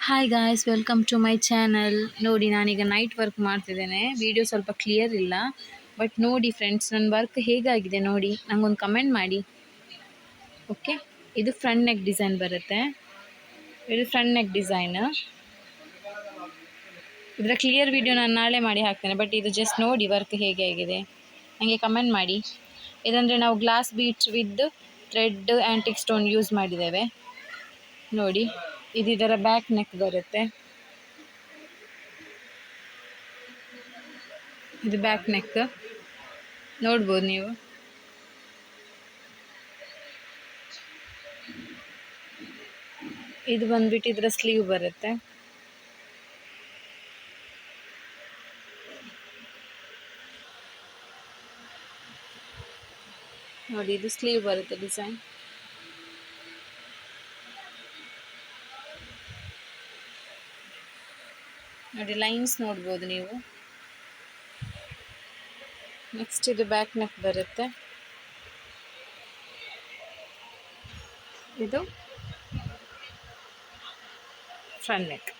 Hi guys, welcome to my channel. ನೋಡಿ, ನಾನೀಗ night work ಮಾಡ್ತಿದ್ದೇನೆ. ವಿಡಿಯೋ ಸ್ವಲ್ಪ ಕ್ಲಿಯರ್ ಇಲ್ಲ, ಬಟ್ ನೋಡಿ ಫ್ರೆಂಡ್ಸ್, ನನ್ನ ವರ್ಕ್ ಹೇಗಾಗಿದೆ ನೋಡಿ, ನಂಗೊಂದು ಕಮೆಂಟ್ ಮಾಡಿ. ಓಕೆ, ಇದು ಫ್ರಂಟ್ ನೆಕ್ ಡಿಸೈನ್ ಬರುತ್ತೆ. ಇದು ಫ್ರಂಟ್ ನೆಕ್ ಡಿಸೈನ್. ಇದರ ಕ್ಲಿಯರ್ ವಿಡಿಯೋ ನಾನು ನಾಳೆ ಮಾಡಿ ಹಾಕ್ತೇನೆ, ಬಟ್ ಇದು ಜಸ್ಟ್ ನೋಡಿ ವರ್ಕ್ ಹೇಗೆ ಆಗಿದೆ, ನನಗೆ ಕಮೆಂಟ್ ಮಾಡಿ. ಇದಂದರೆ ನಾವು glass beads with thread antique stone use ಮಾಡಿದ್ದೇವೆ. ನೋಡಿ, ಇದು ಇದರ ಬ್ಯಾಕ್ ನೆಕ್ ಬರುತ್ತೆ. ಇದು ಬ್ಯಾಕ್ ನೆಕ್ ನೋಡ್ಬೋದು ನೀವು. ಇದು ಬಂದ್ಬಿಟ್ಟು ಇದರ ಸ್ಲೀವ್ ಬರುತ್ತೆ. ನೋಡಿ, ಇದು ಸ್ಲೀವ್ ಬರುತ್ತೆ ಡಿಸೈನ್. ನೋಡಿ, ಲೈನ್ಸ್ ನೋಡ್ಬೋದು ನೀವು. ನೆಕ್ಸ್ಟ್ ಇದು ಬ್ಯಾಕ್ ನೆಕ್ ಬರುತ್ತೆ. ಇದು ಫ್ರಂಟ್ ನೆಕ್.